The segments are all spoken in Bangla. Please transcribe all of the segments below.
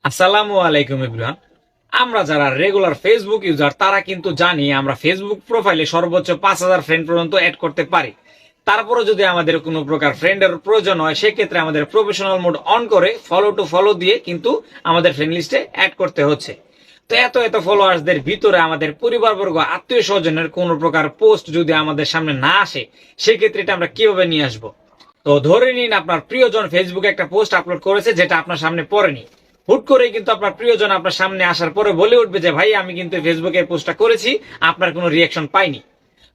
আসসালামু আলাইকুম এভরিওয়ান। আমরা যারা রেগুলার ফেসবুক ইউজার তারা কিন্তু জানি আমরা ফেসবুক প্রোফাইলে সর্বোচ্চ 5,000 ফ্রেন্ড পর্যন্ত অ্যাড করতে পারি। তারপরে যদি আমাদের কোনো প্রকার ফ্রেন্ডের প্রয়োজন হয় সেক্ষেত্রে আমাদের প্রফেশনাল মোড অন করে ফলো টু ফলো দিয়ে কিন্তু আমাদের ফ্রেন্ড লিস্টে অ্যাড করতে হচ্ছে। তো এত এত ফলোয়ার্সদের ভিতরে আমাদের পরিবারবর্গ আত্মীয় স্বজনের কোনো প্রকার পোস্ট যদি আমাদের সামনে না আসে সেক্ষেত্রে এটা আমরা কিভাবে নিয়ে আসবো? তো ধরে নিন আপনার প্রিয়জন ফেসবুকে একটা পোস্ট আপলোড করেছে যেটা আপনার সামনে পড়েনি। হুট করে কিন্তু আপনার প্রিয়জন আপনার সামনে আসার পরে বলে উঠবে যে ভাই আমি কিন্তু ফেসবুকে পোস্টটা করেছি, আপনার কোনো রিয়াকশন পাইনি।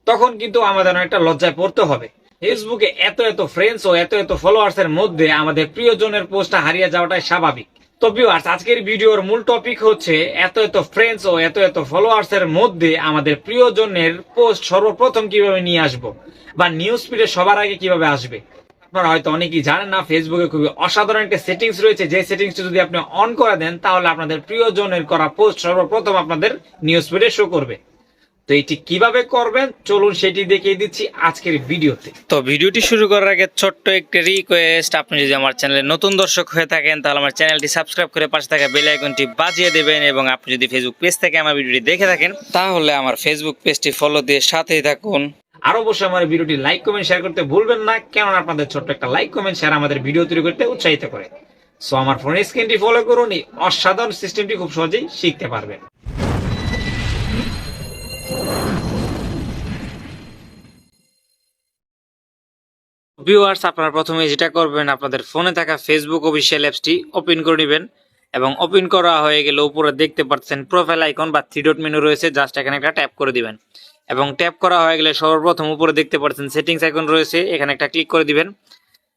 তখন কিন্তু আমাদের একটা লজ্জায় পড়তে হবে। ফেসবুকে এত এত ফ্রেন্ডস ও এত এত ফলোয়ার্স এর মধ্যে আমাদের প্রিয়জনের পোস্টটা হারিয়ে যাওয়াটাই স্বাভাবিক। তো ভিউয়ার্স, আজকের ভিডিওর মূল টপিক হচ্ছে এত এত ফ্রেন্ডস ও এত এত ফলোয়ার্স এর মধ্যে আমাদের প্রিয়জনের পোস্ট সর্বপ্রথম কিভাবে নিয়ে আসবো বা নিউজ ফিডে সবার আগে কিভাবে আসবে। আপনারা হয়তো অনেকেই জানেন না, ফেসবুকে খুবই অসাধারণ একটা সেটিংস রয়েছে, যে সেটিংসটা যদি আপনি অন করে দেন তাহলে আপনাদের প্রিয়জনের করা পোস্ট সর্বপ্রথম আপনাদের নিউজ ফিডে শো করবে। তো এটি কিভাবে করবেন চলুন সেটি দেখিয়ে দিচ্ছি আজকের ভিডিওতে। তো ভিডিওটি শুরু করার আগে ছোট্ট একটি রিকোয়েস্ট, আপনি যদি আমার চ্যানেলে নতুন দর্শক হয়ে থাকেন তাহলে আমার চ্যানেলটি সাবস্ক্রাইব করে পাশে থাকা বেল আইকনটি বাজিয়ে দেবেন, এবং আপনি যদি ফেসবুক পেজ থেকে আমার ভিডিওটি দেখে থাকেন তাহলে আমার ফেসবুক পেজটি ফলো দিয়ে সাথেই থাকুন। আর অবশ্যই আমার ভিডিওটি লাইক কমেন্ট শেয়ার করতে ভুলবেন না, কেননা আপনাদের ছোট্ট একটা লাইক কমেন্ট শেয়ার আমাদের ভিডিও তৈরি করতে উৎসাহিত করে। সো আমার ফোনের স্ক্রিনটি ফলো করুন, এই অসাধারণ সিস্টেমটি খুব সহজেই শিখতে পারবেন। ভিউয়ার্স, আপনারা প্রথমে যেটা করবেন আপনাদের ফোনে থাকা ফেসবুক অফিসিয়াল অ্যাপসটি ওপেন করে নেবেন, এবং ওপেন করা হয়ে গেলে উপরে দেখতে পাচ্ছেন প্রোফাইল আইকন বা থ্রি ডট মেনু রয়েছে, জাস্ট এখানে একটা ট্যাপ করে দিবেন। এবং ট্যাপ করা হয়ে গেলে সর্বপ্রথম উপরে দেখতে পাচ্ছেন সেটিংস আইকন রয়েছে, এখানে একটা ক্লিক করে দিবেন।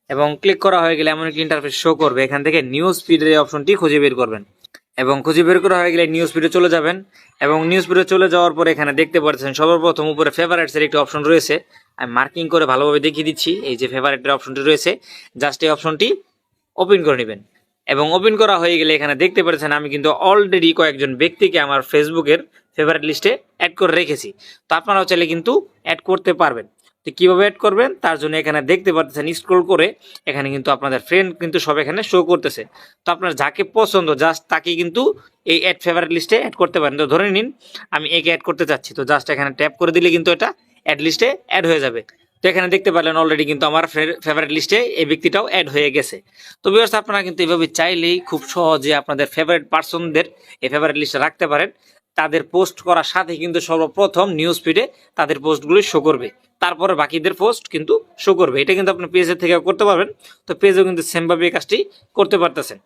এবং ক্লিক করা হয়ে গেলে এমন একটি ইন্টারফেস শো করবে, এখান থেকে নিউজ ফিডের এই অপশনটি খুঁজে বের করবেন, এবং খুঁজে বের করা হয়ে গেলে নিউজ ফিডে চলে যাবেন। এবং নিউজ ফিডে চলে যাওয়ার পরে এখানে দেখতে পাচ্ছেন সর্বপ্রথম উপরে ফেভারিটস এর একটি অপশন রয়েছে, আমি মার্কিং করে ভালোভাবে দেখিয়ে দিচ্ছি। এই যে ফেভারিটের অপশনটি রয়েছে, জাস্ট এই অপশনটি ওপেন করে নেবেন। এবং ওপেন করা হয়ে গেলে এখানে দেখতে পাচ্ছেন আমি কিন্তু অলরেডি কয়েকজন ব্যক্তিকে আমার ফেসবুকের ফেভারিট লিস্টে অ্যাড করে রেখেছি। তো আপনারাও চাইলে কিন্তু অ্যাড করতে পারবেন। তো কীভাবে অ্যাড করবেন তার জন্য এখানে দেখতে পাচ্ছেন স্ক্রল করে এখানে কিন্তু আপনাদের ফ্রেন্ড কিন্তু সব এখানে শো করতেছে। তো আপনার যাকে পছন্দ জাস্ট তাকে কিন্তু এই অ্যাড ফেভারিট লিস্টে অ্যাড করতে পারেন। তো ধরে নিন আমি একে অ্যাড করতে চাচ্ছি, তো জাস্ট এখানে ট্যাপ করে দিলে কিন্তু এটা অ্যাড লিস্টে অ্যাড হয়ে যাবে। তো এখানে দেখতে পারলেন অলরেডি কিন্তু আমার ফেভারিট লিস্টে এই ব্যক্তিটাও অ্যাড হয়ে গেছে। তো ভিউয়ার্স, আপনারা কিন্তু এভাবে চাইলেই খুব সহজে আপনাদের ফেভারিট পার্সনদের এই ফেভারিট লিস্টে রাখতে পারেন। তাদের পোস্ট করার সাথে কিন্তু সর্বপ্রথম নিউজ ফিডে তাদের পোস্টগুলি শো করবে, তারপরে বাকিদের পোস্ট কিন্তু শো করবে। এটা কিন্তু আপনি পেজের থেকেও করতে পারবেন। তো পেজেও কিন্তু সেমভাবে এই কাজটি করতে পারতেছেন।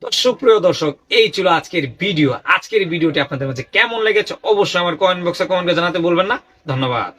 তো সুপ্রিয় দর্শক, এই ছিল আজকের ভিডিও। আজকের ভিডিওটি আপনাদের মাঝে কেমন লেগেছে অবশ্যই আমার কমেন্ট বক্সে কমেন্ট করে জানাতে ভুলবেন না। ধন্যবাদ।